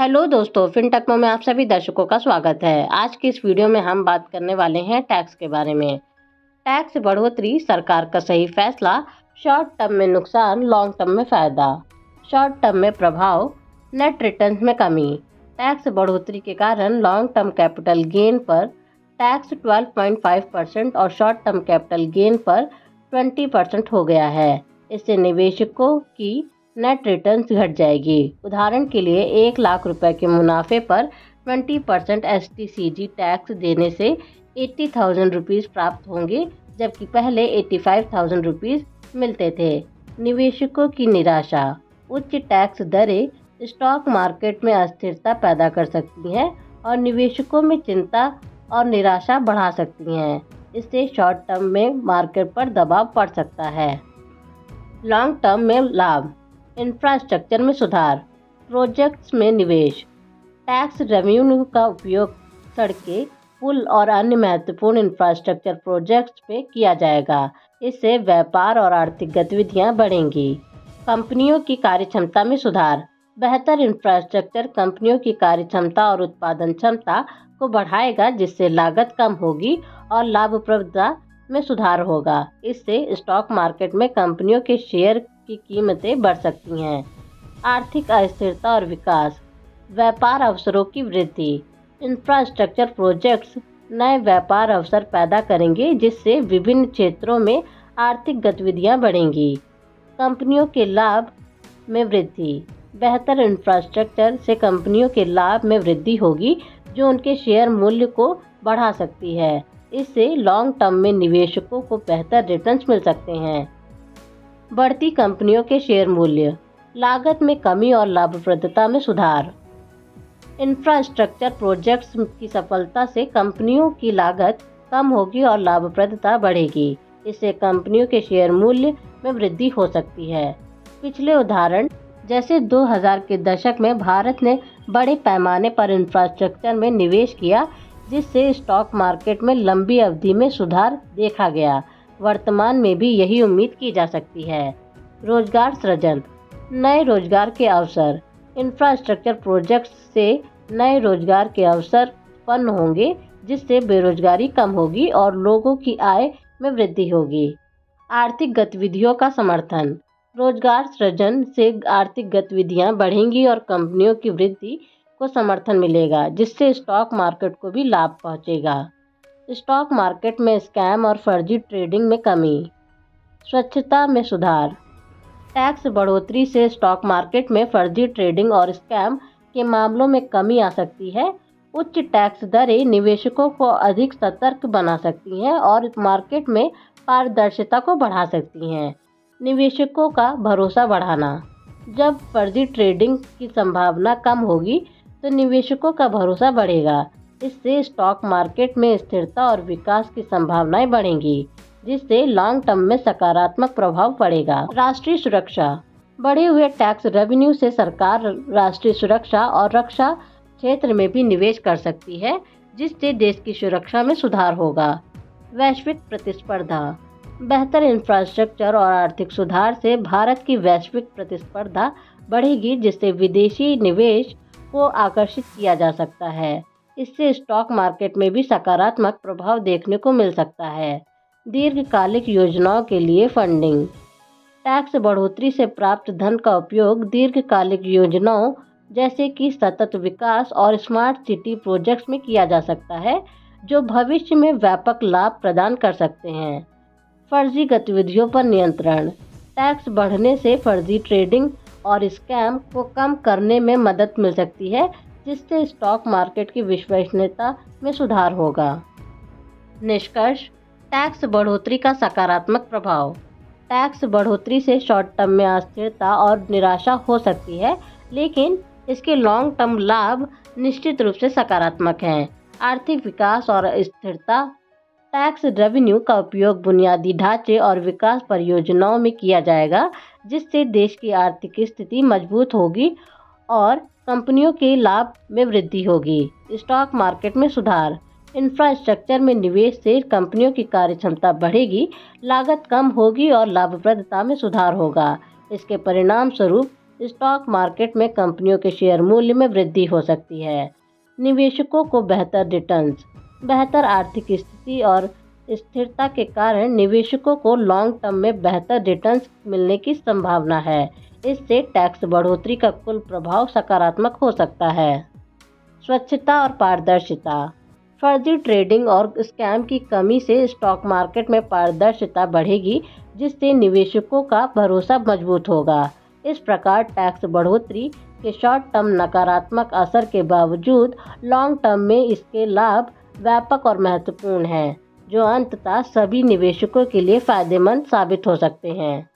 Hello दोस्तों, fintech में आप सभी दर्शकों का स्वागत है। आज की इस वीडियो में हम बात करने वाले हैं टैक्स के बारे में। टैक्स बढ़ोतरी, सरकार का सही फैसला, शॉर्ट टर्म में नुकसान, लॉन्ग टर्म में फायदा। शॉर्ट टर्म में प्रभाव, नेट रिटर्न्स में कमी। टैक्स बढ़ोतरी के कारण लॉन्ग टर्म कैपिटल गेन पर टैक्स 12.5% और शॉर्ट टर्म कैपिटल गेन पर 20% हो गया है। इससे निवेशकों की नेट रिटर्न्स घट जाएगी। उदाहरण के लिए 1 लाख रुपए के मुनाफे पर 20% STCG टैक्स देने से 80,000 रुपीज़ प्राप्त होंगे, जबकि पहले 85,000 रुपीज़ मिलते थे। निवेशकों की निराशा, उच्च टैक्स दरें स्टॉक मार्केट में अस्थिरता पैदा कर सकती हैं और निवेशकों में चिंता और निराशा बढ़ा सकती हैं। इससे शॉर्ट टर्म में मार्केट पर दबाव पड़ सकता है। लॉन्ग टर्म में लाभ, इंफ्रास्ट्रक्चर में सुधार, प्रोजेक्ट्स में निवेश। टैक्स रेवेन्यू का उपयोग सड़कें, पुल और अन्य महत्वपूर्ण इंफ्रास्ट्रक्चर प्रोजेक्ट्स पे किया जाएगा। इससे व्यापार और आर्थिक गतिविधियां बढ़ेंगी। कंपनियों की कार्यक्षमता में सुधार, बेहतर इंफ्रास्ट्रक्चर कंपनियों की कार्यक्षमता और उत्पादन क्षमता को बढ़ाएगा, जिससे लागत कम होगी और लाभप्रदता में सुधार होगा। इससे स्टॉक मार्केट में कंपनियों के शेयर की कीमतें बढ़ सकती हैं। आर्थिक अस्थिरता और विकास, व्यापार अवसरों की वृद्धि। इंफ्रास्ट्रक्चर प्रोजेक्ट्स नए व्यापार अवसर पैदा करेंगे, जिससे विभिन्न क्षेत्रों में आर्थिक गतिविधियां बढ़ेंगी। कंपनियों के लाभ में वृद्धि, बेहतर इंफ्रास्ट्रक्चर से कंपनियों के लाभ में वृद्धि होगी, जो उनके शेयर मूल्य को बढ़ा सकती है। इससे लॉन्ग टर्म में निवेशकों को बेहतर रिटर्न्स मिल सकते हैं। बढ़ती कंपनियों के शेयर मूल्य, लागत में कमी और लाभप्रदता में सुधार। इंफ्रास्ट्रक्चर प्रोजेक्ट्स की सफलता से कंपनियों की लागत कम होगी और लाभप्रदता बढ़ेगी। इससे कंपनियों के शेयर मूल्य में वृद्धि हो सकती है। पिछले उदाहरण जैसे 2000 के दशक में भारत ने बड़े पैमाने पर इंफ्रास्ट्रक्चर में निवेश किया, जिससे स्टॉक मार्केट में लंबी अवधि में सुधार देखा गया। वर्तमान में भी यही उम्मीद की जा सकती है। रोजगार सृजन, नए रोजगार के अवसर। इंफ्रास्ट्रक्चर प्रोजेक्ट्स से नए रोजगार के अवसर उत्पन्न होंगे, जिससे बेरोजगारी कम होगी और लोगों की आय में वृद्धि होगी। आर्थिक गतिविधियों का समर्थन, रोजगार सृजन से आर्थिक गतिविधियां बढ़ेंगी और कंपनियों की वृद्धि को समर्थन मिलेगा, जिससे स्टॉक मार्केट को भी लाभ पहुंचेगा। स्टॉक मार्केट में स्कैम और फर्जी ट्रेडिंग में कमी। स्वच्छता में सुधार, टैक्स बढ़ोतरी से स्टॉक मार्केट में फर्जी ट्रेडिंग और स्कैम के मामलों में कमी आ सकती है। उच्च टैक्स दरें निवेशकों को अधिक सतर्क बना सकती हैं और मार्केट में पारदर्शिता को बढ़ा सकती हैं। निवेशकों का भरोसा बढ़ाना, जब फर्जी ट्रेडिंग की संभावना कम होगी तो निवेशकों का भरोसा बढ़ेगा। इससे स्टॉक मार्केट में स्थिरता और विकास की संभावनाएं बढ़ेंगी, जिससे लॉन्ग टर्म में सकारात्मक प्रभाव पड़ेगा। राष्ट्रीय सुरक्षा, बढ़े हुए टैक्स रेवेन्यू से सरकार राष्ट्रीय सुरक्षा और रक्षा क्षेत्र में भी निवेश कर सकती है, जिससे देश की सुरक्षा में सुधार होगा। वैश्विक प्रतिस्पर्धा, बेहतर इंफ्रास्ट्रक्चर और आर्थिक सुधार से भारत की वैश्विक प्रतिस्पर्धा बढ़ेगी, जिससे विदेशी निवेश को आकर्षित किया जा सकता है। इससे स्टॉक मार्केट में भी सकारात्मक प्रभाव देखने को मिल सकता है। दीर्घकालिक योजनाओं के लिए फंडिंग, टैक्स बढ़ोतरी से प्राप्त धन का उपयोग दीर्घकालिक योजनाओं जैसे कि सतत विकास और स्मार्ट सिटी प्रोजेक्ट्स में किया जा सकता है, जो भविष्य में व्यापक लाभ प्रदान कर सकते हैं। फर्जी गतिविधियों पर नियंत्रण, टैक्स बढ़ने से फर्जी ट्रेडिंग और स्कैम को कम करने में मदद मिल सकती है, जिससे स्टॉक मार्केट की विश्वसनीयता में सुधार होगा। निष्कर्ष, टैक्स बढ़ोतरी का सकारात्मक प्रभाव, टैक्स बढ़ोतरी से शॉर्ट टर्म में अस्थिरता और निराशा हो सकती है, लेकिन इसके लॉन्ग टर्म लाभ निश्चित रूप से सकारात्मक हैं। आर्थिक विकास और स्थिरता, टैक्स रेवेन्यू का उपयोग बुनियादी ढांचे और विकास परियोजनाओं में किया जाएगा, जिससे देश की आर्थिक स्थिति मजबूत होगी और कंपनियों के लाभ में वृद्धि होगी। स्टॉक मार्केट में सुधार, इंफ्रास्ट्रक्चर में निवेश से कंपनियों की कार्यक्षमता बढ़ेगी, लागत कम होगी और लाभप्रदता में सुधार होगा। इसके परिणाम स्वरूप स्टॉक मार्केट में कंपनियों के शेयर मूल्य में वृद्धि हो सकती है। निवेशकों को बेहतर रिटर्न्स। बेहतर आर्थिक स्थिति और स्थिरता के कारण निवेशकों को लॉन्ग टर्म में बेहतर रिटर्न्स मिलने की संभावना है। इससे टैक्स बढ़ोतरी का कुल प्रभाव सकारात्मक हो सकता है। स्वच्छता और पारदर्शिता। फर्जी ट्रेडिंग और स्कैम की कमी से स्टॉक मार्केट में पारदर्शिता बढ़ेगी, जिससे निवेशकों का भरोसा मजबूत होगा। इस प्रकार टैक्स बढ़ोतरी के शॉर्ट टर्म नकारात्मक असर के बावजूद लॉन्ग टर्म में इसके लाभ व्यापक और महत्वपूर्ण हैं, जो अंततः सभी निवेशकों के लिए फायदेमंद साबित हो सकते हैं।